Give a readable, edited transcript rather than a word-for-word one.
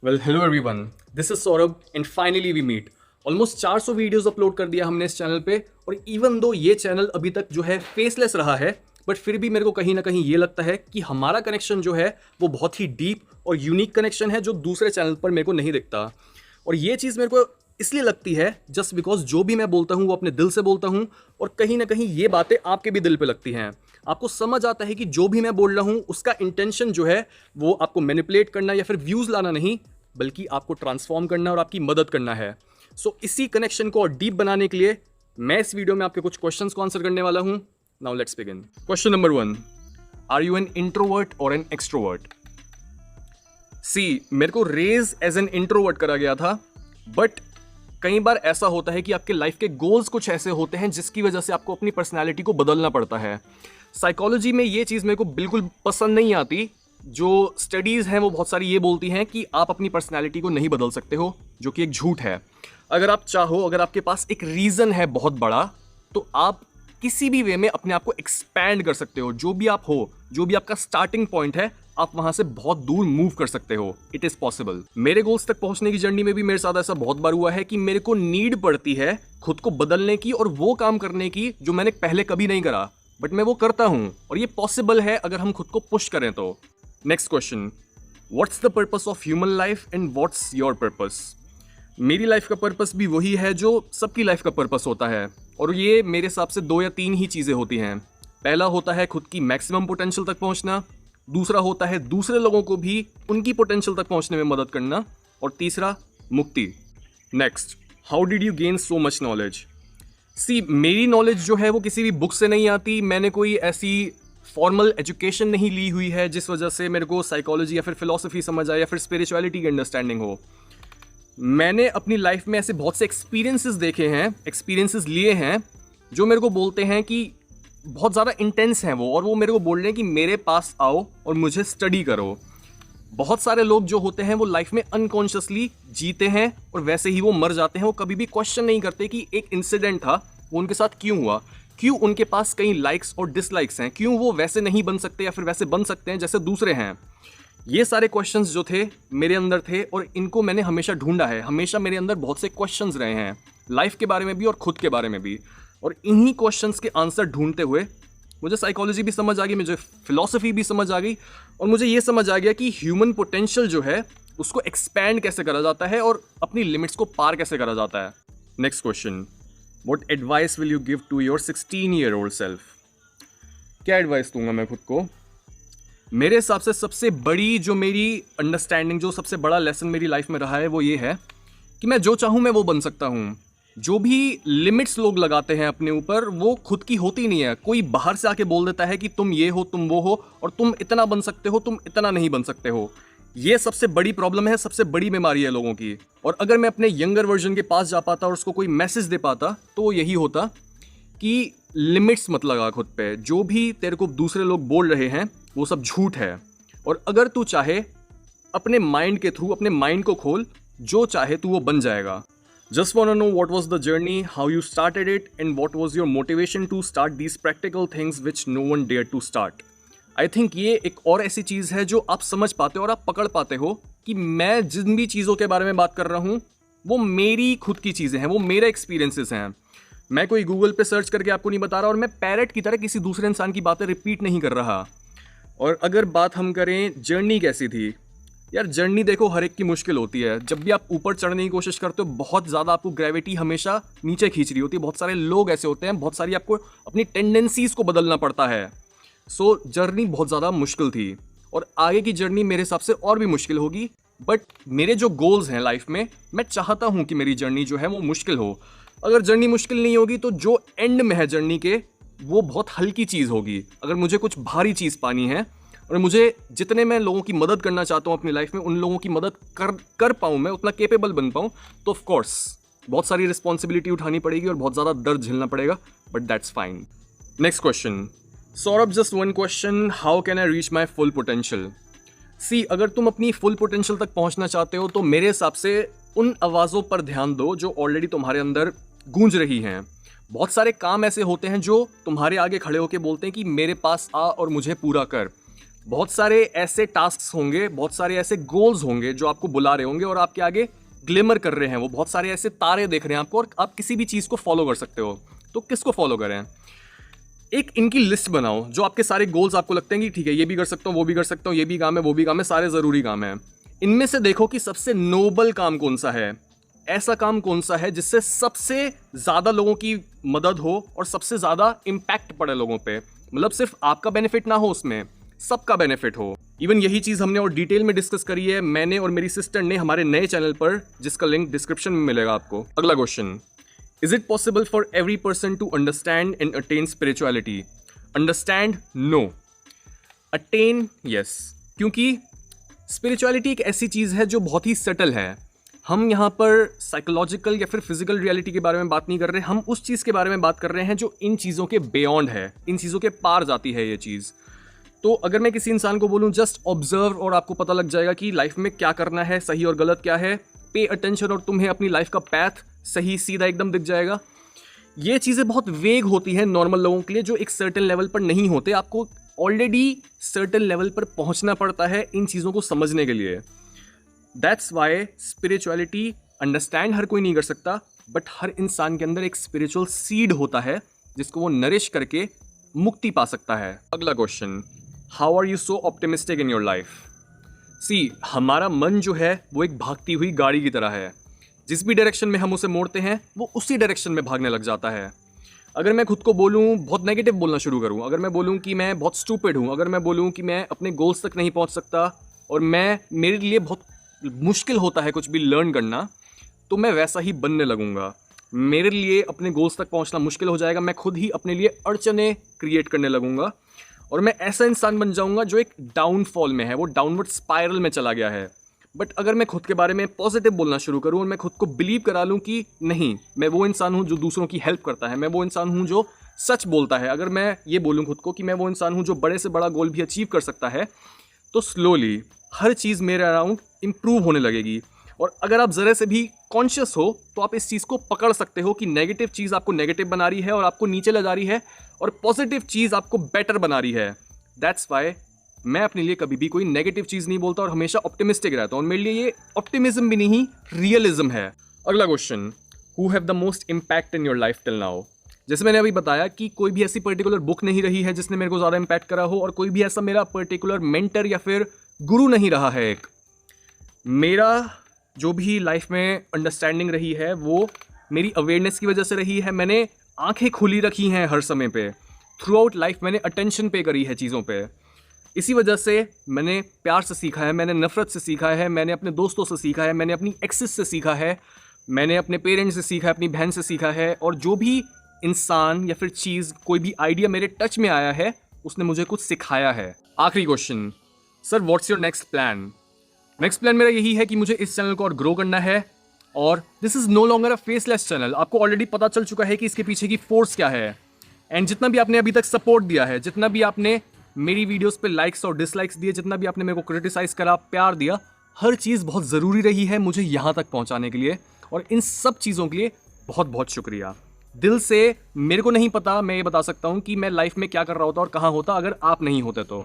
Well hello everyone, this is Saurabh and finally we meet. Almost 400 videos upload कर दिया हमने इस चैनल पे। और इवन दो ये चैनल अभी तक जो है फेसलेस रहा है, बट फिर भी मेरे को कहीं ना कहीं ये लगता है कि हमारा कनेक्शन जो है वो बहुत ही डीप और यूनिक कनेक्शन है जो दूसरे चैनल पर मेरे को नहीं दिखता। और ये चीज़ मेरे को इसलिए लगती है जस्ट बिकॉज जो भी मैं बोलता हूँ वो अपने दिल से बोलता हूँ, और कहीं ना कहीं ये बातें आपके भी दिल पे लगती हैं। आपको समझ आता है कि जो भी मैं बोल रहा हूँ उसका इंटेंशन जो है वो आपको मैनिपुलेट करना या फिर व्यूज़ लाना नहीं, बल्कि आपको ट्रांसफॉर्म करना और आपकी मदद करना है। सो इसी कनेक्शन को और डीप बनाने के लिए मैं इस वीडियो में आपके कुछ क्वेश्चंस को आंसर करने वाला हूं। Now let's begin. Question number 1, are you an introvert or an extrovert? See, मेरे को रेज एज एन इंट्रोवर्ट करा गया था, बट कई बार ऐसा होता है कि आपके लाइफ के गोल्स कुछ ऐसे होते हैं जिसकी वजह से आपको अपनी पर्सनैलिटी को बदलना पड़ता है। साइकोलॉजी में ये चीज़ मेरे को बिल्कुल पसंद नहीं आती। जो स्टडीज़ हैं वो बहुत सारी ये बोलती हैं कि आप अपनी पर्सनैलिटी को नहीं बदल सकते हो, जो कि एक झूठ है। अगर आप चाहो, अगर आपके पास एक रीज़न है बहुत बड़ा, तो आप किसी भी वे में अपने आप को एक्सपैंड कर सकते हो। जो भी आप हो, जो भी आपका स्टार्टिंग पॉइंट है, आप वहां से बहुत दूर मूव कर सकते हो। It is possible. मेरे गोल्स तक पहुंचने की जर्नी में भी मेरे साथ ऐसा बहुत बार हुआ है कि मेरे को नीड पड़ती है खुद को बदलने की और वो काम करने की जो मैंने पहले कभी नहीं करा, बट मैं वो करता हूं। और ये पॉसिबल है अगर हम खुद को पुश करें तो। Next question, what's the purpose of human life and what's your purpose? मेरी लाइफ का पर्पस भी वही है जो सबकी लाइफ का पर्पस होता है, और ये मेरे हिसाब से 2 या 3 ही चीज़ें होती हैं। पहला होता है खुद की मैक्सिमम पोटेंशियल तक पहुंचना, दूसरा होता है दूसरे लोगों को भी उनकी पोटेंशियल तक पहुंचने में मदद करना, और तीसरा मुक्ति। Next, how did you gain so much knowledge? See, मेरी नॉलेज जो है वो किसी भी बुक से नहीं आती। मैंने कोई ऐसी फॉर्मल एजुकेशन नहीं ली हुई है जिस वजह से मेरे को साइकोलॉजी या फिर फिलॉसफी समझ आए या फिर स्पिरिचुअलिटी की अंडरस्टैंडिंग हो। मैंने अपनी लाइफ में ऐसे बहुत से एक्सपीरियंसेस देखे हैं, एक्सपीरियंसेस लिए हैं, जो मेरे को बोलते हैं कि बहुत ज़्यादा इंटेंस हैं वो, और वो मेरे को बोल रहे हैं कि मेरे पास आओ और मुझे स्टडी करो। बहुत सारे लोग जो होते हैं वो लाइफ में अनकॉन्शियसली जीते हैं और वैसे ही वो मर जाते हैं। वो कभी भी क्वेश्चन नहीं करते कि एक इंसिडेंट था, वो उनके साथ क्यों हुआ, क्यों उनके पास कई लाइक्स और डिसलाइक्स हैं, क्यों वो वैसे नहीं बन सकते या फिर वैसे बन सकते हैं जैसे दूसरे हैं। ये सारे क्वेश्चंस जो थे मेरे अंदर थे, और इनको मैंने हमेशा ढूंढा है। हमेशा मेरे अंदर बहुत से क्वेश्चंस रहे हैं, लाइफ के बारे में भी और खुद के बारे में भी। और इन्हीं क्वेश्चंस के आंसर ढूंढते हुए मुझे साइकोलॉजी भी समझ आ गई, मुझे फिलॉसफी भी समझ आ गई, और मुझे ये समझ आ गया कि ह्यूमन पोटेंशियल जो है उसको एक्सपैंड कैसे करा जाता है और अपनी लिमिट्स को पार कैसे करा जाता है। Next question, what advice will you give to your 16-year-old self? क्या एडवाइस दूंगा मैं खुद को? मेरे हिसाब से सबसे बड़ी जो मेरी अंडरस्टैंडिंग, जो सबसे बड़ा लेसन मेरी लाइफ में रहा है वो ये है कि मैं जो चाहूँ मैं वो बन सकता हूँ। जो भी लिमिट्स लोग लगाते हैं अपने ऊपर, वो खुद की होती नहीं है। कोई बाहर से आके बोल देता है कि तुम ये हो, तुम वो हो, और तुम इतना बन सकते हो, तुम इतना नहीं बन सकते हो। ये सबसे बड़ी प्रॉब्लम है, सबसे बड़ी बीमारी है लोगों की। और अगर मैं अपने यंगर वर्जन के पास जा पाता और उसको कोई मैसेज दे पाता तो वो यही होता कि लिमिट्स मत लगा खुद पे। जो भी तेरे को दूसरे लोग बोल रहे हैं वो सब झूठ है, और अगर तू चाहे अपने माइंड के थ्रू अपने माइंड को खोल, जो चाहे तू वो बन जाएगा। Just want to know what was the journey, how you started it, and what was your motivation to start these practical things which no one dared to start. I think ये एक और ऐसी चीज़ है जो आप समझ पाते हो और आप पकड़ पाते हो कि मैं जिन भी चीज़ों के बारे में बात कर रहा हूँ वो मेरी खुद की चीज़ें हैं, वो मेरे एक्सपीरियंसेस हैं। मैं कोई गूगल पे सर्च करके आपको नहीं बता रहा, और मैं पैरेट की तरह किसी दूसरे इंसान की बातें रिपीट नहीं कर रहा। और अगर बात हम करें जर्नी कैसी थी, यार जर्नी देखो हर एक की मुश्किल होती है। जब भी आप ऊपर चढ़ने की कोशिश करते हो, बहुत ज़्यादा आपको ग्रेविटी हमेशा नीचे खींच रही होती है। बहुत सारे लोग ऐसे होते हैं, बहुत सारी आपको अपनी टेंडेंसीज को बदलना पड़ता है। सो जर्नी बहुत ज़्यादा मुश्किल थी, और आगे की जर्नी मेरे हिसाब से और भी मुश्किल होगी। बट मेरे जो गोल्स हैं लाइफ में, मैं चाहता हूँ कि मेरी जर्नी जो है वो मुश्किल हो। अगर जर्नी मुश्किल नहीं होगी तो जो एंड में है जर्नी के, वो बहुत हल्की चीज़ होगी। अगर मुझे कुछ भारी चीज़ पानी है और मुझे जितने मैं लोगों की मदद करना चाहता हूँ अपनी लाइफ में, उन लोगों की मदद कर पाऊँ, मैं उतना केपेबल बन पाऊँ, तो ऑफ कोर्स बहुत सारी रिस्पॉन्सिबिलिटी उठानी पड़ेगी और बहुत ज़्यादा दर्द झेलना पड़ेगा, but that's fine. Next question, Saurabh just one question, how can I reach my full potential? See, अगर तुम अपनी फुल पोटेंशियल तक पहुँचना चाहते हो तो मेरे हिसाब से उन आवाज़ों पर ध्यान दो जो ऑलरेडी तुम्हारे अंदर गूंज रही हैं। बहुत सारे काम ऐसे होते हैं जो तुम्हारे आगे खड़े होकर बोलते हैं कि मेरे पास आ और मुझे पूरा कर। बहुत सारे ऐसे टास्क होंगे, बहुत सारे ऐसे गोल्स होंगे जो आपको बुला रहे होंगे और आपके आगे ग्लिमर कर रहे हैं, वो बहुत सारे ऐसे तारे देख रहे हैं आपको और आप किसी भी चीज़ को फॉलो कर सकते हो। तो किसको फॉलो करें? एक इनकी लिस्ट बनाओ जो आपके सारे गोल्स आपको लगते हैं कि ठीक है ये भी कर सकता हूँ, वो भी कर सकता हूँ, ये भी काम है, वो भी काम है, सारे ज़रूरी काम है। इनमें से देखो कि सबसे नोबल काम कौन सा है, ऐसा काम कौन सा है जिससे सबसे ज़्यादा लोगों की मदद हो और सबसे ज़्यादा इम्पैक्ट पड़े लोगों पे। मतलब सिर्फ आपका बेनिफिट ना हो, उसमें सबका बेनिफिट हो। इवन यही चीज़ हमने और डिटेल में डिस्कस करी है मैंने और मेरी सिस्टर ने हमारे नए चैनल पर, जिसका लिंक डिस्क्रिप्शन में मिलेगा आपको। अगला question, is it possible for every person to understand and attain spirituality? Understand no, attain yes. क्योंकि स्पिरिचुअलिटी एक ऐसी चीज़ है जो बहुत ही सटल है। हम यहाँ पर साइकोलॉजिकल या फिर फिजिकल रियलिटी के बारे में बात नहीं कर रहे, हम उस चीज़ के बारे में बात कर रहे हैं जो इन चीज़ों के बियॉन्ड है, इन चीज़ों के पार जाती है ये चीज़। तो अगर मैं किसी इंसान को बोलूँ जस्ट ऑब्जर्व और आपको पता लग जाएगा कि लाइफ में क्या करना है, सही और गलत क्या है, पे अटेंशन और तुम्हें अपनी लाइफ का पैथ सही सीधा एकदम दिख जाएगा। ये चीज़ें बहुत वेग होती हैं नॉर्मल लोगों के लिए जो एक सर्टेन लेवल पर नहीं होते। आपको ऑलरेडी सर्टेन लेवल पर पहुंचना पड़ता है इन चीज़ों को समझने के लिए। That's why spirituality understand her कोई नहीं कर सकता, बट हर इंसान के अंदर एक स्पिरिचुअल सीड होता है जिसको वो नरिश करके मुक्ति पा सकता है। अगला question, how are you so optimistic in your life? See, हमारा मन जो है वो एक भागती हुई गाड़ी की तरह है। जिस भी डायरेक्शन में हम उसे मोड़ते हैं वो उसी डायरेक्शन में भागने लग जाता है। अगर मैं खुद को बोलूँ, बहुत नेगेटिव बोलना शुरू करूँ, अगर मैं बोलूँ कि मैं बहुत स्टूपिड हूँ, अगर मैं बोलूँ कि मैं अपने गोल्स तक नहीं पहुँच सकता और मेरे लिए बहुत मुश्किल होता है कुछ भी लर्न करना, तो मैं वैसा ही बनने लगूंगा। मेरे लिए अपने गोल्स तक पहुंचना मुश्किल हो जाएगा, मैं खुद ही अपने लिए अड़चने क्रिएट करने लगूंगा और मैं ऐसा इंसान बन जाऊंगा जो एक डाउनफॉल में है, वो डाउनवर्ड स्पाइरल में चला गया है। बट अगर मैं खुद के बारे में पॉजिटिव बोलना शुरू करूं और मैं खुद को बिलीव करा लूं कि नहीं, मैं वो इंसान हूं जो दूसरों की हेल्प करता है, मैं वो इंसान हूं जो सच बोलता है, अगर मैं ये बोलूं खुद को कि मैं वो इंसान हूं जो बड़े से बड़ा गोल भी अचीव कर सकता है, तो स्लोली हर चीज़ मेरे अराउंड इम्प्रूव होने लगेगी। और अगर आप ज़रा से भी कॉन्शियस हो तो आप इस चीज़ को पकड़ सकते हो कि नेगेटिव चीज़ आपको नेगेटिव बना रही है और आपको नीचे ले जा रही है और पॉजिटिव चीज़ आपको बेटर बना रही है। दैट्स वाई मैं अपने लिए कभी भी कोई नेगेटिव चीज़ नहीं बोलता और हमेशा ऑप्टिमिस्टिक रहता हूँ और मेरे लिए ये ऑप्टिमिज्म भी नहीं, रियलिज्म है। अगला question, who have the most impact in your life till now? जैसे मैंने अभी बताया कि कोई भी ऐसी पर्टिकुलर बुक नहीं रही है जिसने मेरे को ज़्यादा इम्पैक्ट करा हो और कोई भी ऐसा मेरा पर्टिकुलर मेंटर या फिर गुरु नहीं रहा है। एक मेरा जो भी लाइफ में अंडरस्टैंडिंग रही है वो मेरी अवेयरनेस की वजह से रही है। मैंने आंखें खुली रखी हैं हर समय पे, थ्रू आउट लाइफ मैंने अटेंशन पे करी है चीज़ों पे। इसी वजह से मैंने प्यार से सीखा है, मैंने नफरत से सीखा है, मैंने अपने दोस्तों से सीखा है, मैंने अपनी एक्सेस से सीखा है, मैंने अपने पेरेंट्स से सीखा है, अपनी बहन से सीखा है। और जो भी इंसान या फिर चीज़, कोई भी आइडिया मेरे टच में आया है उसने मुझे कुछ सिखाया है। आखिरी question, sir what's your next plan? Next plan मेरा यही है कि मुझे इस चैनल को और ग्रो करना है और this is no longer a faceless channel. आपको ऑलरेडी पता चल चुका है कि इसके पीछे की फोर्स क्या है। एंड जितना भी आपने अभी तक सपोर्ट दिया है, जितना भी आपने मेरी वीडियोस पे लाइक्स और डिसलाइक्स दिए, जितना भी आपने मेरे को क्रिटिसाइज करा, प्यार दिया, हर चीज़ बहुत ज़रूरी रही है मुझे यहाँ तक पहुँचाने के लिए। और इन सब चीज़ों के लिए बहुत बहुत शुक्रिया दिल से। मेरे को नहीं पता, मैं ये बता सकता हूँ कि मैं लाइफ में क्या कर रहा होता और कहाँ होता अगर आप नहीं होते तो।